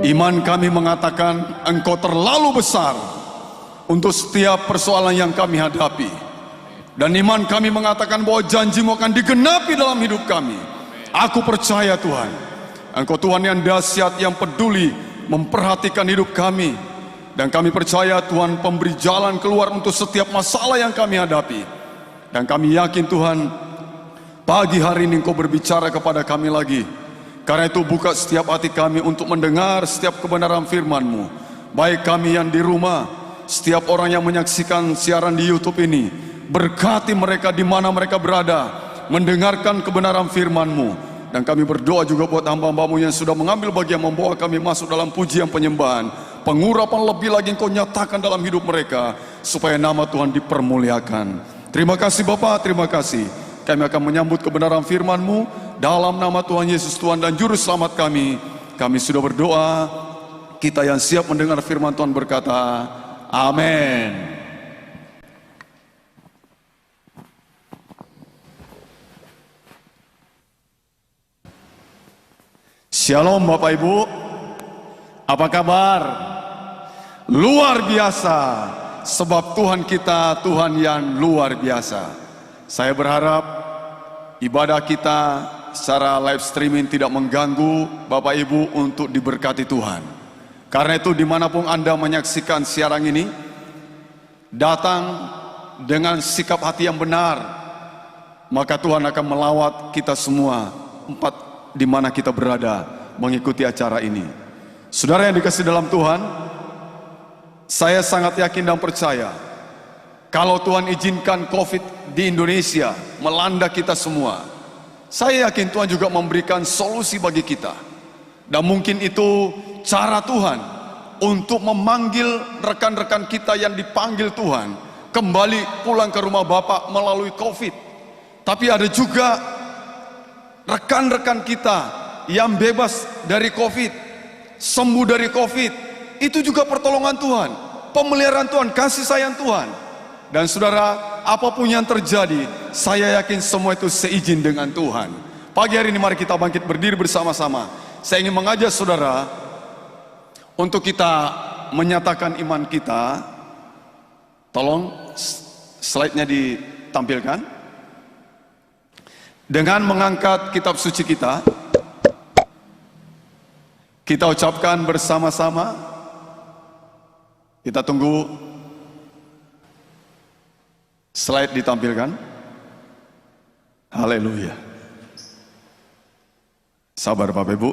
Iman kami mengatakan Engkau terlalu besar untuk setiap persoalan yang kami hadapi. Dan iman kami mengatakan bahwa janji-Mu akan digenapi dalam hidup kami. Aku percaya Tuhan, Engkau Tuhan yang dahsyat, yang peduli, memperhatikan hidup kami. Dan kami percaya Tuhan pemberi jalan keluar untuk setiap masalah yang kami hadapi. Dan kami yakin Tuhan, pagi hari ini Engkau berbicara kepada kami lagi. Karena itu buka setiap hati kami untuk mendengar setiap kebenaran firman-Mu. Baik kami yang di rumah, setiap orang yang menyaksikan siaran di YouTube ini, berkati mereka di mana mereka berada, mendengarkan kebenaran firman-Mu. Dan kami berdoa juga buat hamba-hamba-Mu yang sudah mengambil bagian membawa kami masuk dalam pujian penyembahan. Pengurapan lebih lagi Engkau nyatakan dalam hidup mereka, supaya nama Tuhan dipermuliakan. Terima kasih Bapa, terima kasih. Kami akan menyambut kebenaran firman-Mu. Dalam nama Tuhan Yesus, Tuhan dan Juru Selamat kami sudah berdoa. Kita yang siap mendengar firman Tuhan berkata, amin. Shalom Bapak Ibu, apa kabar? Luar biasa, sebab Tuhan kita Tuhan yang luar biasa. Saya berharap ibadah kita secara live streaming tidak mengganggu Bapak Ibu untuk diberkati Tuhan. Karena itu dimanapun Anda menyaksikan siaran ini, datang dengan sikap hati yang benar, maka Tuhan akan melawat kita semua tempat di mana kita berada mengikuti acara ini. Saudara yang dikasihi dalam Tuhan, saya sangat yakin dan percaya kalau Tuhan izinkan COVID di Indonesia melanda kita semua, saya yakin Tuhan juga memberikan solusi bagi kita. Dan mungkin itu cara Tuhan untuk memanggil rekan-rekan kita yang dipanggil Tuhan kembali pulang ke rumah Bapa melalui COVID. Tapi ada juga rekan-rekan kita yang bebas dari COVID, sembuh dari COVID. Itu juga pertolongan Tuhan, pemeliharaan Tuhan, kasih sayang Tuhan. Dan saudara, apapun yang terjadi, saya yakin semua itu seizin dengan Tuhan. Pagi hari ini mari kita bangkit berdiri bersama-sama. Saya ingin mengajak saudara untuk kita menyatakan iman kita. Tolong slide-nya ditampilkan. Dengan mengangkat kitab suci kita, kita ucapkan bersama-sama. Kita tunggu slide ditampilkan. Haleluya. Sabar Bapak Ibu,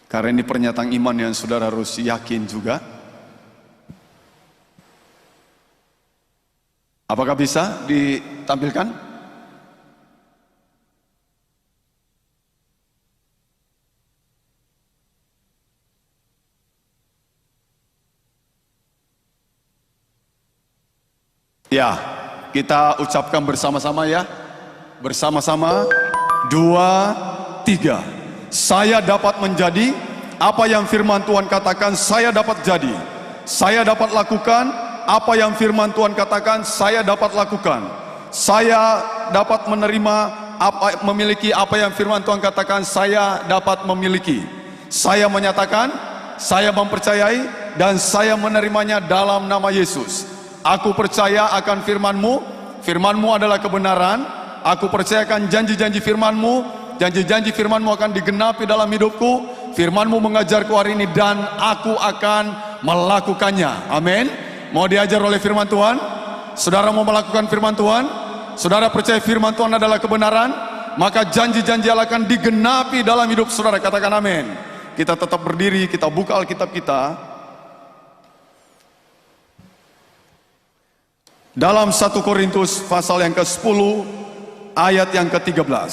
karena ini pernyataan iman yang saudara harus yakin juga. Apakah bisa ditampilkan? Ya, kita ucapkan bersama-sama ya. Bersama-sama, 2, 3. Saya dapat menjadi apa yang firman Tuhan katakan saya dapat jadi. Saya dapat lakukan apa yang firman Tuhan katakan saya dapat lakukan. Saya dapat menerima memiliki apa yang firman Tuhan katakan saya dapat memiliki. Saya menyatakan, saya mempercayai, dan saya menerimanya dalam nama Yesus. Aku percaya akan firman-Mu. Firman-Mu adalah kebenaran. Aku percayakan janji-janji firman-Mu. Janji-janji firman-Mu akan digenapi dalam hidupku. Firman-Mu mengajarku hari ini dan aku akan melakukannya. Amin. Mau diajar oleh firman Tuhan? Saudara mau melakukan firman Tuhan? Saudara percaya firman Tuhan adalah kebenaran? Maka janji-janji Allah akan digenapi dalam hidup saudara. Katakan amin. Kita tetap berdiri, kita buka Alkitab kita. Dalam 1 Korintus pasal yang ke-10 ayat yang ke-13.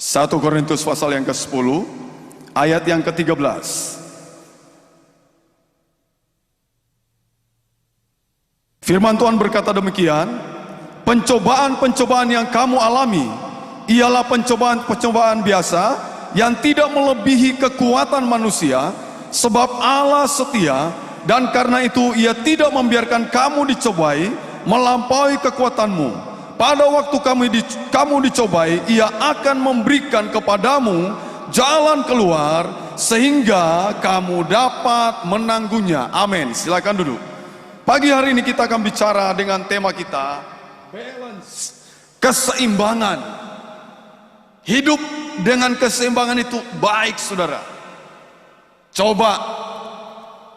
1 Korintus pasal yang ke-10 ayat yang ke-13. Firman Tuhan berkata demikian, pencobaan-pencobaan yang kamu alami ialah pencobaan-pencobaan biasa yang tidak melebihi kekuatan manusia, sebab Allah setia. Dan karena itu ia tidak membiarkan kamu dicobai melampaui kekuatanmu. pada waktu kamu dicobai, Ia akan memberikan kepadamu jalan keluar sehingga kamu dapat menanggungnya. Amin. Silakan duduk. Pagi hari ini kita akan bicara dengan tema kita, balance, keseimbangan. Hidup dengan keseimbangan itu baik, saudara. Coba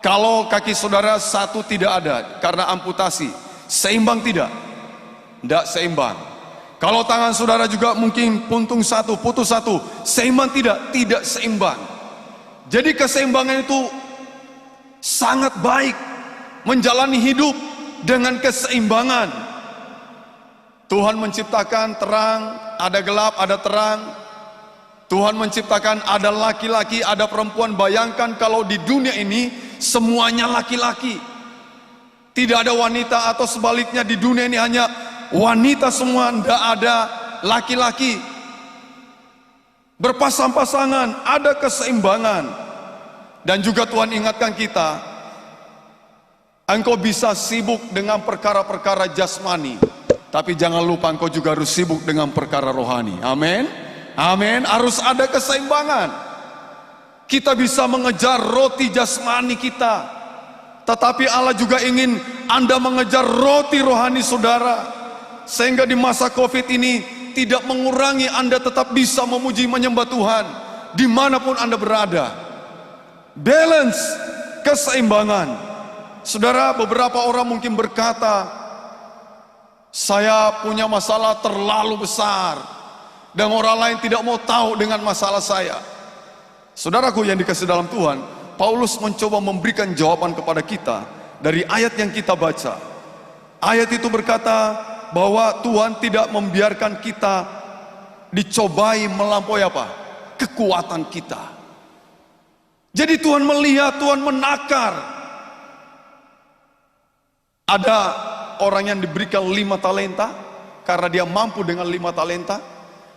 kalau kaki saudara satu tidak ada karena amputasi, seimbang tidak? Tidak seimbang. Kalau tangan saudara juga mungkin puntung satu, putus satu, seimbang tidak? Tidak seimbang. Jadi keseimbangan itu sangat baik. Menjalani hidup dengan keseimbangan. Tuhan menciptakan terang, ada gelap, ada terang. Tuhan menciptakan ada laki-laki, ada perempuan. Bayangkan kalau di dunia ini semuanya laki-laki. Tidak ada wanita, atau sebaliknya di dunia ini hanya wanita semua, tidak ada laki-laki. Berpasang-pasangan, ada keseimbangan. Dan juga Tuhan ingatkan kita, engkau bisa sibuk dengan perkara-perkara jasmani, tapi jangan lupa engkau juga harus sibuk dengan perkara rohani. Amin. Amin. Harus ada keseimbangan. Kita bisa mengejar roti jasmani kita, tetapi Allah juga ingin Anda mengejar roti rohani saudara. Sehingga di masa COVID ini tidak mengurangi Anda tetap bisa memuji menyembah Tuhan dimanapun Anda berada. Balance, keseimbangan. Saudara, beberapa orang mungkin berkata, saya punya masalah terlalu besar dan orang lain tidak mau tahu dengan masalah saya. Saudaraku yang dikasih dalam Tuhan, Paulus mencoba memberikan jawaban kepada kita dari ayat yang kita baca. Ayat itu berkata bahwa Tuhan tidak membiarkan kita dicobai melampaui apa? Kekuatan kita. Jadi Tuhan melihat, Tuhan menakar. Ada orang yang diberikan 5 talenta karena dia mampu dengan 5 talenta.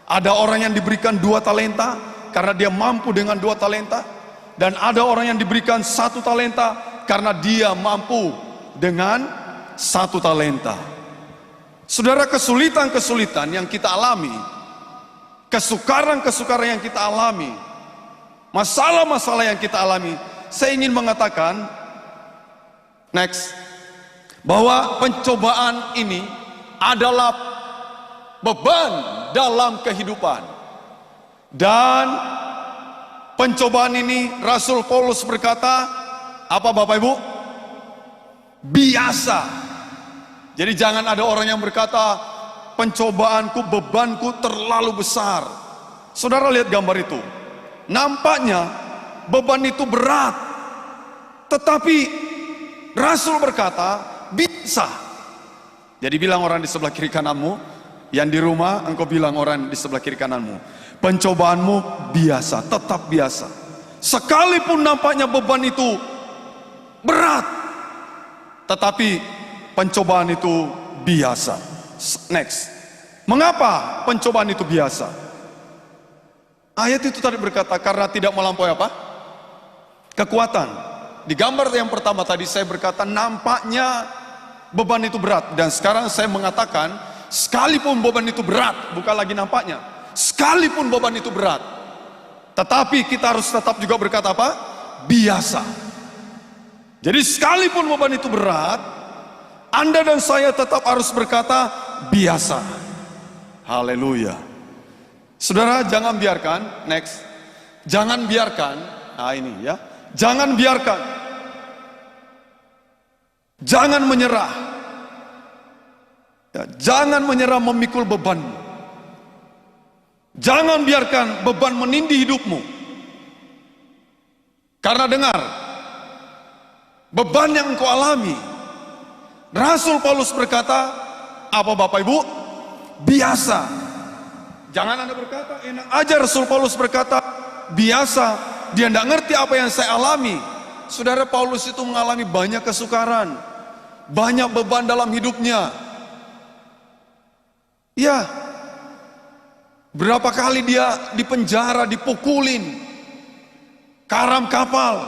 Ada orang yang diberikan 2 talenta karena dia mampu dengan 2 talenta. Dan ada orang yang diberikan 1 talenta karena dia mampu dengan 1 talenta. Saudara, kesulitan-kesulitan yang kita alami, kesukaran-kesukaran yang kita alami, masalah-masalah yang kita alami, saya ingin mengatakan, next, bahwa pencobaan ini adalah beban dalam kehidupan. Dan pencobaan ini Rasul Paulus berkata, apa Bapak Ibu? Biasa. Jadi jangan ada orang yang berkata, pencobaanku, bebanku terlalu besar. Saudara lihat gambar itu. Nampaknya beban itu berat. Tetapi Rasul berkata, bisa. Jadi bilang orang di sebelah kiri kananmu, yang di rumah engkau bilang orang di sebelah kiri kananmu, pencobaanmu biasa, tetap biasa. Sekalipun nampaknya beban itu berat, tetapi pencobaan itu biasa. Next. Mengapa pencobaan itu biasa? Ayat itu tadi berkata karena tidak melampaui apa? Kekuatan. Di gambar yang pertama tadi saya berkata nampaknya beban itu berat. Dan sekarang saya mengatakan sekalipun beban itu berat, bukan lagi nampaknya, sekalipun beban itu berat, tetapi kita harus tetap juga berkata apa? Biasa. Jadi sekalipun beban itu berat, Anda dan saya tetap harus berkata biasa. Haleluya. Saudara, jangan biarkan, next, jangan biarkan, nah ini ya, jangan biarkan, jangan menyerah, ya, jangan menyerah memikul bebanmu. Jangan biarkan beban menindih hidupmu. Karena dengar, beban yang engkau alami, Rasul Paulus berkata, apa Bapak Ibu? Biasa. Jangan Anda berkata, enak aja. Rasul Paulus berkata, biasa. Dia tidak ngerti apa yang saya alami. Saudara, Paulus itu mengalami banyak kesukaran, banyak beban dalam hidupnya. Ya, berapa kali dia dipenjara, dipukulin, karam kapal.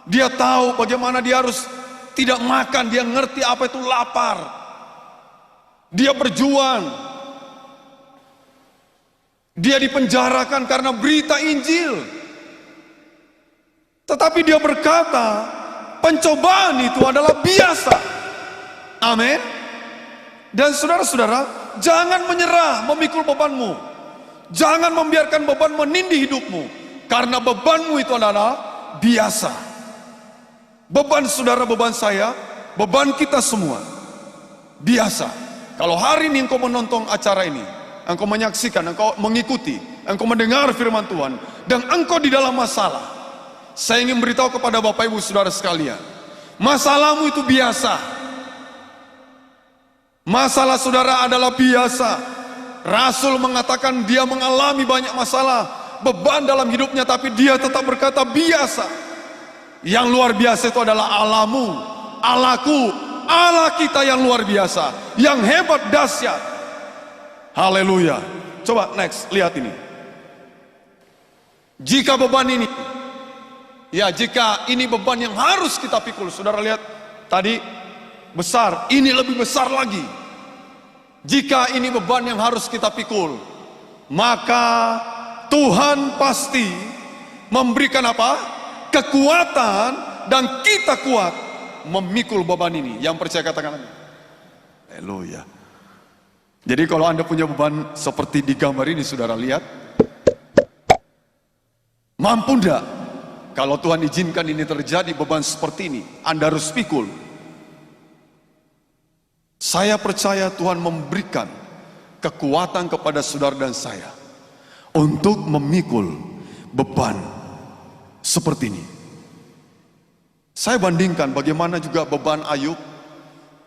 Dia tahu bagaimana dia harus tidak makan, dia ngerti apa itu lapar. Dia berjuang. Dia dipenjarakan karena berita Injil. Tetapi dia berkata, pencobaan itu adalah biasa. Amin. Dan saudara-saudara, jangan menyerah memikul bebanmu. Jangan membiarkan beban menindih hidupmu. Karena bebanmu itu adalah biasa. Beban saudara, beban saya, beban kita semua biasa. Kalau hari ini engkau menonton acara ini, engkau menyaksikan, engkau mengikuti, engkau mendengar firman Tuhan, dan engkau di dalam masalah, saya ingin beritahu kepada Bapak Ibu Saudara sekalian, masalahmu itu biasa. Masalah saudara adalah biasa. Rasul mengatakan dia mengalami banyak masalah, beban dalam hidupnya, tapi dia tetap berkata biasa. Yang luar biasa itu adalah Allahmu, Allahku, Allah kita yang luar biasa, yang hebat, dahsyat. Haleluya. Coba next, lihat ini. Jika beban ini, ya jika ini beban yang harus kita pikul, saudara lihat tadi besar, ini lebih besar lagi. Jika ini beban yang harus kita pikul, maka Tuhan pasti memberikan apa? Kekuatan, dan kita kuat memikul beban ini. Yang percaya katakan amin. Haleluya. Jadi kalau Anda punya beban seperti di gambar ini, saudara lihat, mampu enggak? Kalau Tuhan izinkan ini terjadi, beban seperti ini, Anda harus pikul. Saya percaya Tuhan memberikan kekuatan kepada saudara dan saya untuk memikul beban seperti ini. Saya bandingkan bagaimana juga beban Ayub,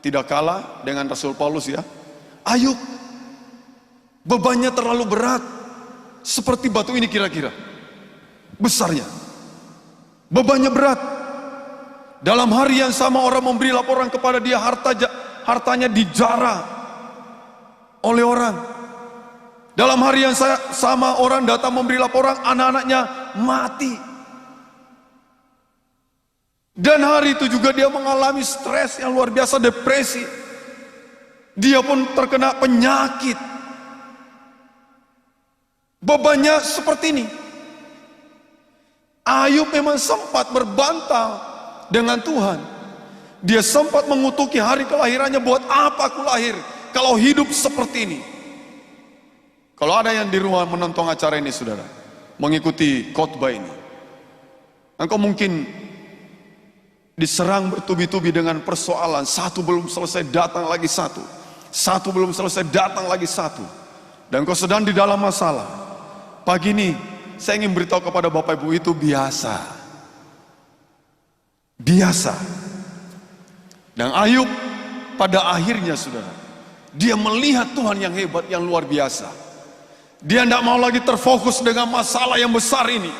tidak kalah dengan Rasul Paulus ya. Ayub bebannya terlalu berat, seperti batu ini kira-kira besarnya. Bebannya berat. Dalam hari yang sama orang memberi laporan kepada dia, hartanya dijarah oleh orang. Dalam hari yang sama orang datang memberi laporan, anak-anaknya mati. Dan hari itu juga dia mengalami stres yang luar biasa, depresi. Dia pun terkena penyakit. Bebannya seperti ini. Ayub memang sempat berbantah dengan Tuhan. Dia sempat mengutuki hari kelahirannya, buat apa aku lahir kalau hidup seperti ini. Kalau ada yang di rumah menonton acara ini, saudara, mengikuti khotbah ini, engkau mungkin diserang bertubi-tubi dengan persoalan, satu belum selesai datang lagi satu, satu belum selesai datang lagi satu, dan kau sedang di dalam masalah. Pagi ini saya ingin beritahu kepada Bapak Ibu, itu biasa. Biasa. Dan Ayub pada akhirnya, saudara, dia melihat Tuhan yang hebat, yang luar biasa. Dia tidak mau lagi terfokus dengan masalah yang besar ini.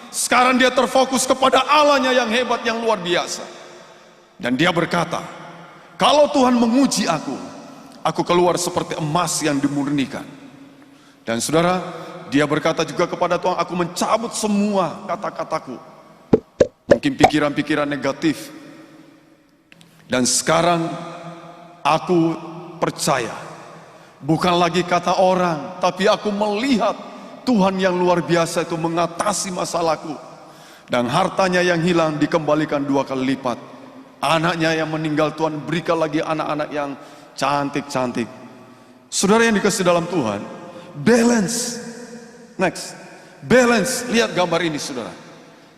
Sekarang dia terfokus kepada Allahnya yang hebat, yang luar biasa. Dan dia berkata, kalau Tuhan menguji aku keluar seperti emas yang dimurnikan. Dan saudara, dia berkata juga kepada Tuhan, aku mencabut semua kata-kataku, mungkin pikiran-pikiran negatif. Dan sekarang aku percaya, bukan lagi kata orang, tapi aku melihat Tuhan yang luar biasa itu mengatasi masalahku. Dan hartanya yang hilang dikembalikan 2 kali lipat. Anaknya yang meninggal Tuhan berikan lagi anak-anak yang cantik-cantik. Saudara yang dikasih dalam Tuhan, balance. Next, balance. Lihat gambar ini, saudara.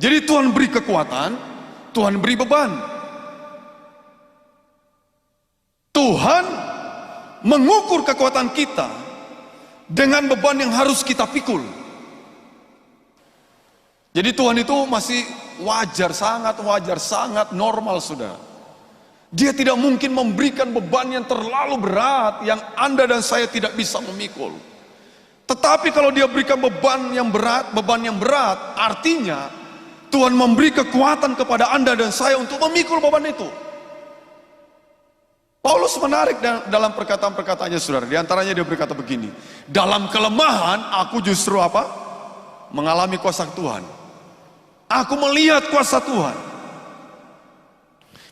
Jadi Tuhan beri kekuatan, Tuhan beri beban. Tuhan mengukur kekuatan kita dengan beban yang harus kita pikul. Jadi Tuhan itu masih wajar, sangat normal, saudara. Dia tidak mungkin memberikan beban yang terlalu berat, yang Anda dan saya tidak bisa memikul. Tetapi kalau dia berikan beban yang berat, artinya Tuhan memberi kekuatan kepada Anda dan saya untuk memikul beban itu. Paulus menarik dalam perkataan-perkataannya, saudara. Di antaranya dia berkata begini, dalam kelemahan aku justru apa? Mengalami kuasa Tuhan. Aku melihat kuasa Tuhan.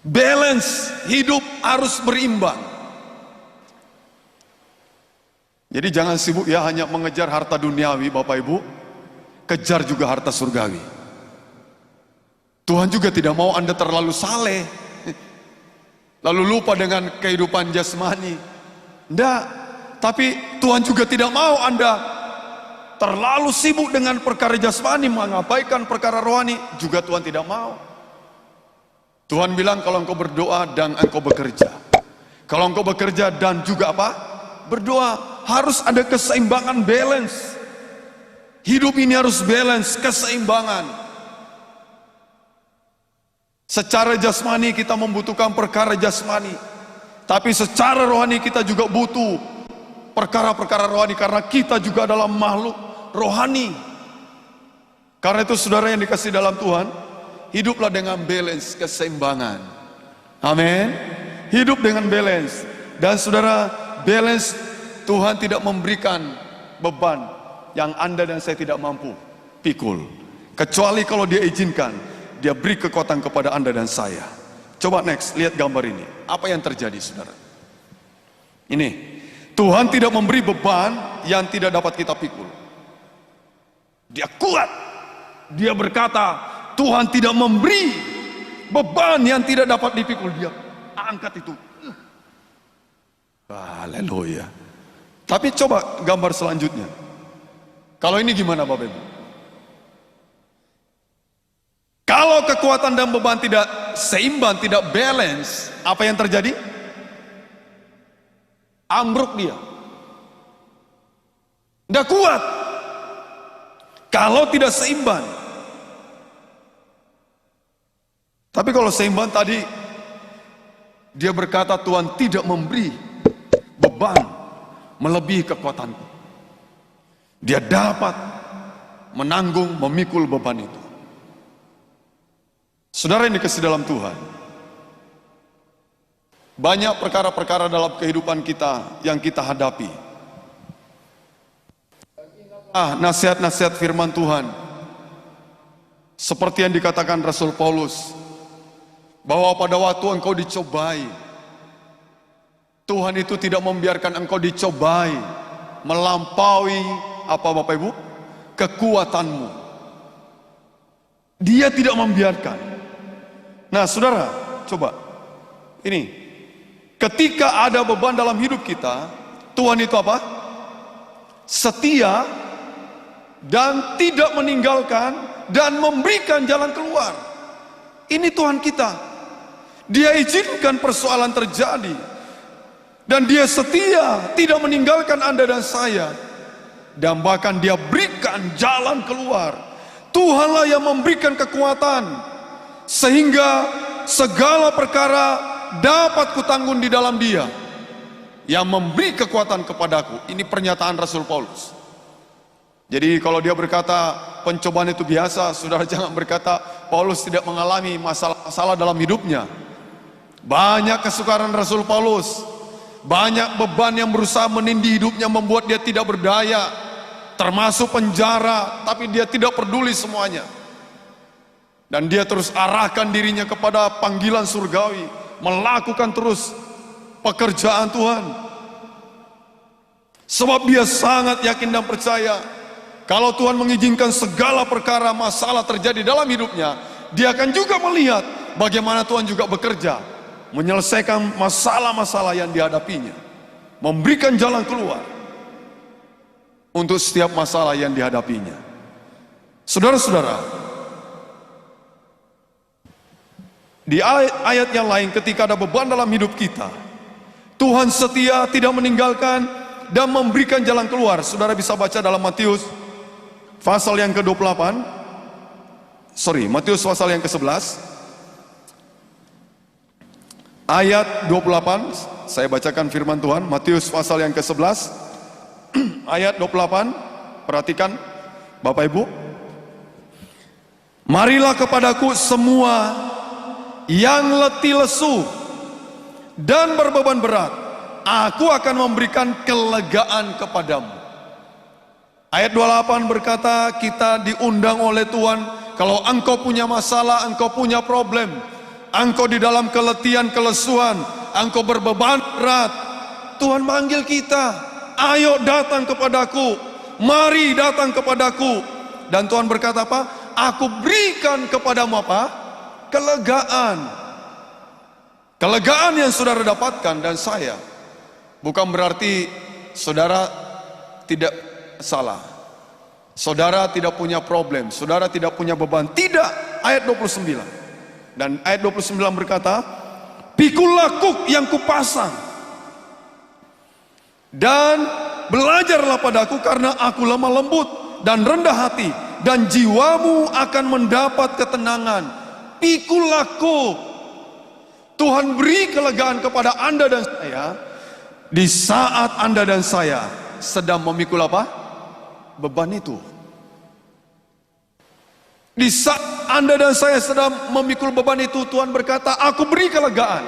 Balance, hidup harus berimbang. Jadi jangan sibuk ya hanya mengejar harta duniawi, Bapak Ibu. Kejar juga harta surgawi. Tuhan juga tidak mau Anda terlalu saleh, lalu lupa dengan kehidupan jasmani. Tidak, tapi Tuhan juga tidak mau Anda terlalu sibuk dengan perkara jasmani, mengabaikan perkara rohani. Juga Tuhan tidak mau. Tuhan bilang kalau engkau berdoa dan engkau bekerja. Kalau engkau bekerja dan juga apa? Berdoa. Harus ada keseimbangan, balance. Hidup ini harus balance, keseimbangan. Secara jasmani kita membutuhkan perkara jasmani, tapi secara rohani kita juga butuh perkara-perkara rohani, karena kita juga adalah makhluk rohani. Karena itu saudara yang dikasih dalam Tuhan, hiduplah dengan balance, keseimbangan. Amin. Hidup dengan balance. Dan saudara, balance, Tuhan tidak memberikan beban yang Anda dan saya tidak mampu pikul, kecuali kalau Dia izinkan, Dia beri kekuatan kepada Anda dan saya. Coba next, lihat gambar ini. Apa yang terjadi, saudara? Ini, Tuhan tidak memberi beban yang tidak dapat kita pikul. Dia kuat. Dia berkata, Tuhan tidak memberi beban yang tidak dapat dipikul. Dia angkat itu. Haleluya. Tapi coba gambar selanjutnya. Kalau ini gimana Bapak Ibu? Kalau kekuatan dan beban tidak seimbang, tidak balance, apa yang terjadi? Ambruk dia. Tidak kuat. Kalau tidak seimbang. Tapi kalau seimbang tadi, dia berkata Tuhan tidak memberi beban melebihi kekuatanku. Dia dapat menanggung, memikul beban itu. Saudara yang dikasih dalam Tuhan, banyak perkara-perkara dalam kehidupan kita yang kita hadapi. Nasihat-nasihat firman Tuhan, seperti yang dikatakan Rasul Paulus, bahwa pada waktu engkau dicobai, Tuhan itu tidak membiarkan engkau dicobai melampaui apa Bapak Ibu? Kekuatanmu. Dia tidak membiarkan. Nah saudara, coba ini, ketika ada beban dalam hidup kita, Tuhan itu apa? Setia dan tidak meninggalkan dan memberikan jalan keluar. Ini Tuhan kita. Dia izinkan persoalan terjadi, dan Dia setia, tidak meninggalkan Anda dan saya, dan bahkan Dia berikan jalan keluar. Tuhanlah yang memberikan kekuatan, sehingga segala perkara dapat kutanggung di dalam Dia yang memberi kekuatan kepadaku. Ini pernyataan Rasul Paulus. Jadi kalau dia berkata pencobaan itu biasa, saudara jangan berkata Paulus tidak mengalami masalah-masalah dalam hidupnya. Banyak kesukaran Rasul Paulus, banyak beban yang berusaha menindih hidupnya, membuat dia tidak berdaya, termasuk penjara, tapi dia tidak peduli semuanya. Dan dia terus arahkan dirinya kepada panggilan surgawi, melakukan terus pekerjaan Tuhan. Sebab dia sangat yakin dan percaya, kalau Tuhan mengizinkan segala perkara masalah terjadi dalam hidupnya, dia akan juga melihat bagaimana Tuhan juga bekerja, menyelesaikan masalah-masalah yang dihadapinya, memberikan jalan keluar untuk setiap masalah yang dihadapinya. Saudara-saudara, di ayat yang lain, ketika ada beban dalam hidup kita, Tuhan setia, tidak meninggalkan dan memberikan jalan keluar. Saudara bisa baca dalam Matius pasal yang ke-28, Matius pasal yang ke-11 ayat 28. Saya bacakan firman Tuhan, Matius pasal yang ke-11 ayat 28. Perhatikan Bapak Ibu. Marilah kepadaku semua yang letih lesu dan berbeban berat, aku akan memberikan kelegaan kepadamu. Ayat 28 berkata, kita diundang oleh Tuhan. Kalau engkau punya masalah, engkau punya problem, engkau di dalam keletihan, kelesuan, engkau berbeban berat, Tuhan manggil kita. ayo datang kepadaku, mari datang kepadaku. Dan Tuhan berkata apa? Aku berikan kepadamu apa? Kelegaan. Kelegaan yang saudara dapatkan dan saya, bukan berarti saudara tidak salah, saudara tidak punya problem, saudara tidak punya beban. Tidak. Ayat 29. Dan ayat 29 berkata, pikulah kuk yang kupasang dan belajarlah padaku, karena aku lemah lembut dan rendah hati, dan jiwamu akan mendapat ketenangan. Pikulah kuk. Tuhan beri kelegaan kepada Anda dan saya di saat Anda dan saya sedang memikul apa? Beban itu. Di saat Anda dan saya sedang memikul beban itu, Tuhan berkata, aku beri kelegaan.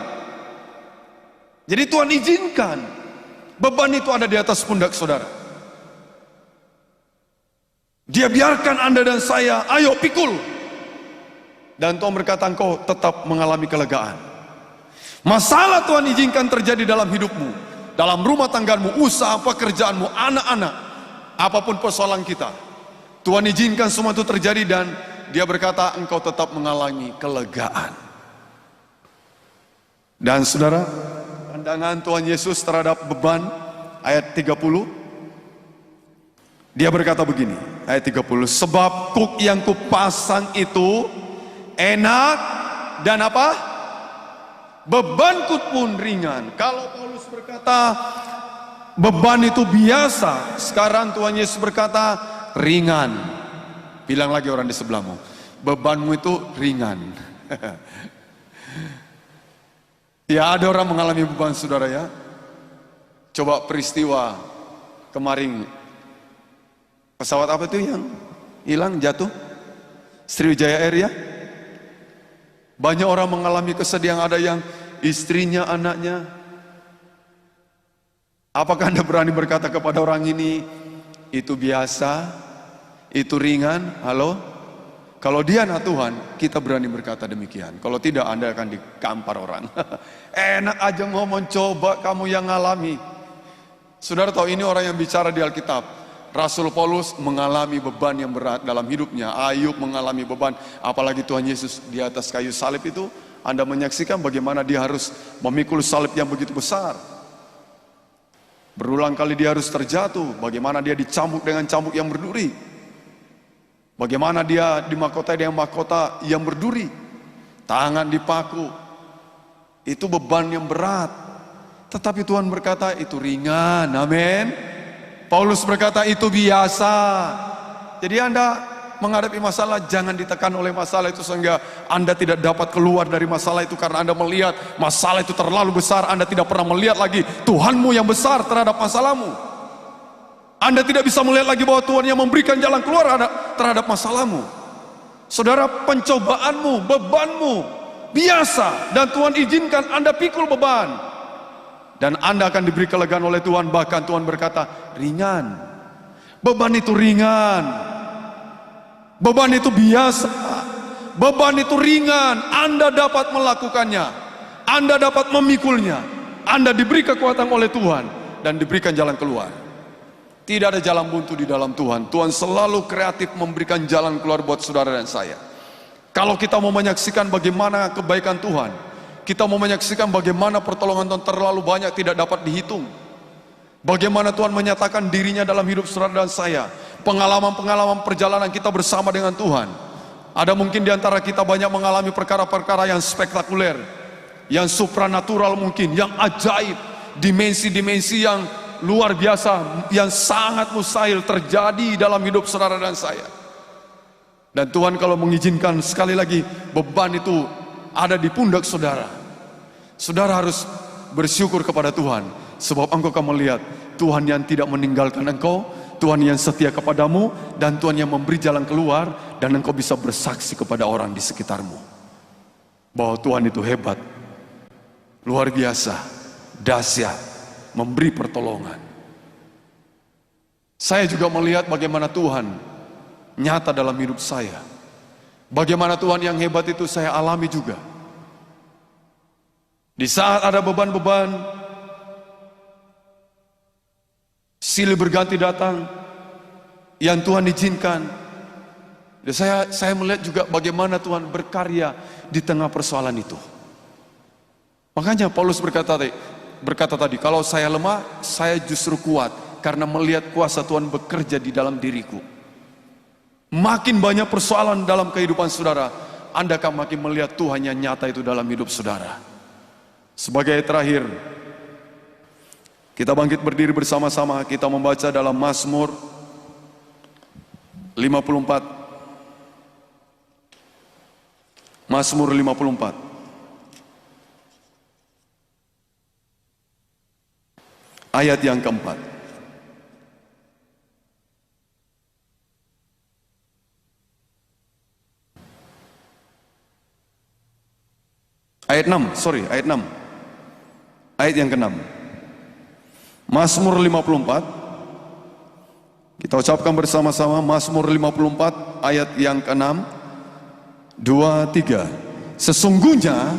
Jadi Tuhan izinkan beban itu ada di atas pundak saudara. Dia biarkan Anda dan saya, ayo pikul. Dan Tuhan berkata, engkau tetap mengalami kelegaan. Masalah Tuhan izinkan terjadi dalam hidupmu, dalam rumah tanggamu, usaha pekerjaanmu, anak-anak, apapun persoalan kita, Tuhan izinkan semua itu terjadi, dan Dia berkata engkau tetap mengalami kelegaan. Dan saudara, pandangan Tuhan Yesus terhadap beban, ayat 30, Dia berkata begini, ayat 30, sebab kuk yang kupasang itu enak dan apa? Bebanku pun ringan. Kalau Paulus berkata beban itu biasa, sekarang Tuhan Yesus berkata ringan. Bilang lagi orang di sebelahmu, bebanmu itu ringan. Ya, ada orang mengalami beban saudara ya. Coba peristiwa kemarin, pesawat apa itu yang hilang, jatuh, Sriwijaya Air ya. Banyak orang mengalami kesedihan, ada yang istrinya, anaknya. Apakah Anda berani berkata kepada orang ini, itu biasa, itu ringan? Halo? Kalau dia anak Tuhan, kita berani berkata demikian. Kalau tidak, Anda akan dikampar orang. Enak aja ngomong, coba kamu yang ngalami. Saudara tahu, ini orang yang bicara di Alkitab. Rasul Paulus mengalami beban yang berat dalam hidupnya. Ayub mengalami beban, apalagi Tuhan Yesus di atas kayu salib itu. Anda menyaksikan bagaimana dia harus memikul salib yang begitu besar. Berulang kali dia harus terjatuh. Bagaimana dia dicambuk dengan cambuk yang berduri. Bagaimana dia dimahkotai dengan mahkota yang berduri. Tangan dipaku. Itu beban yang berat. Tetapi Tuhan berkata itu ringan. Amin. Paulus berkata itu biasa. Jadi Anda menghadapi masalah, jangan ditekan oleh masalah itu sehingga Anda tidak dapat keluar dari masalah itu, karena Anda melihat masalah itu terlalu besar. Anda tidak pernah melihat lagi Tuhanmu yang besar terhadap masalahmu. Anda tidak bisa melihat lagi bahwa Tuhan yang memberikan jalan keluar terhadap masalahmu. Saudara, pencobaanmu, bebanmu biasa, dan Tuhan izinkan Anda pikul beban. Dan Anda akan diberi kelegaan oleh Tuhan. Bahkan Tuhan berkata ringan. Beban itu ringan. Beban itu biasa. Beban itu ringan. Anda dapat melakukannya. Anda dapat memikulnya. Anda diberi kekuatan oleh Tuhan dan diberikan jalan keluar. Tidak ada jalan buntu di dalam Tuhan. Tuhan selalu kreatif memberikan jalan keluar buat saudara dan saya. Kalau kita mau menyaksikan bagaimana kebaikan Tuhan, kita mau menyaksikan bagaimana pertolongan Tuhan terlalu banyak tidak dapat dihitung. Bagaimana Tuhan menyatakan dirinya dalam hidup saudara dan saya. Pengalaman-pengalaman perjalanan kita bersama dengan Tuhan. Ada mungkin di antara kita banyak mengalami perkara-perkara yang spektakuler, yang supranatural mungkin, yang ajaib, dimensi-dimensi yang luar biasa, yang sangat mustahil terjadi dalam hidup saudara dan saya. Dan Tuhan kalau mengizinkan, sekali lagi, beban itu ada di pundak saudara. Saudara harus bersyukur kepada Tuhan, sebab engkau akan melihat Tuhan yang tidak meninggalkan engkau, Tuhan yang setia kepadamu, dan Tuhan yang memberi jalan keluar. Dan engkau bisa bersaksi kepada orang di sekitarmu bahwa Tuhan itu hebat, luar biasa, dahsyat, memberi pertolongan. Saya juga melihat bagaimana Tuhan nyata dalam hidup saya. Bagaimana Tuhan yang hebat itu saya alami juga. Di saat ada beban-beban, silih berganti datang, yang Tuhan izinkan. Dan saya melihat juga bagaimana Tuhan berkarya di tengah persoalan itu. Makanya Paulus berkata tadi, kalau saya lemah, saya justru kuat karena melihat kuasa Tuhan bekerja di dalam diriku. Makin banyak persoalan dalam kehidupan saudara, Anda akan makin melihat Tuhan yang nyata itu dalam hidup saudara. Sebagai terakhir, kita bangkit berdiri bersama-sama, kita membaca dalam Mazmur 54. Mazmur 54. Ayat yang keempat. Ayat 6, ayat 6. Ayat yang ke-6. Mazmur 54. Kita ucapkan bersama-sama Mazmur 54 ayat yang ke-6. 2, 3. Sesungguhnya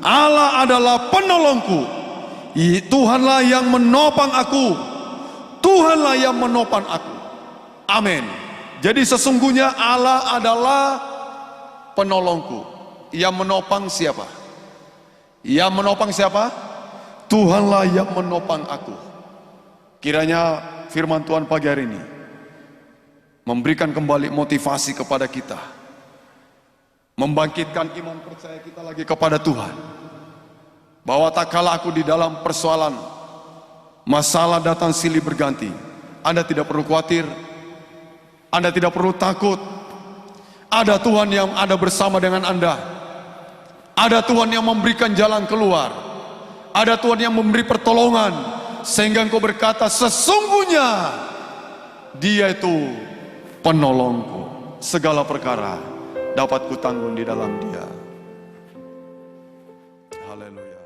Allah adalah penolongku, Tuhanlah yang menopang aku, Tuhanlah yang menopang aku. Amin. Jadi sesungguhnya Allah adalah penolongku. Yang menopang siapa? Yang menopang siapa? Tuhanlah yang menopang aku. Kiranya firman Tuhan pagi hari ini memberikan kembali motivasi kepada kita, membangkitkan iman percaya kita lagi kepada Tuhan, bahwa tak kala aku di dalam persoalan, masalah datang silih berganti, Anda tidak perlu khawatir, Anda tidak perlu takut. Ada Tuhan yang ada bersama dengan Anda, ada Tuhan yang memberikan jalan keluar, ada Tuhan yang memberi pertolongan, sehingga engkau berkata, sesungguhnya Dia itu penolongku, segala perkara dapat kutanggung di dalam Dia. Haleluya.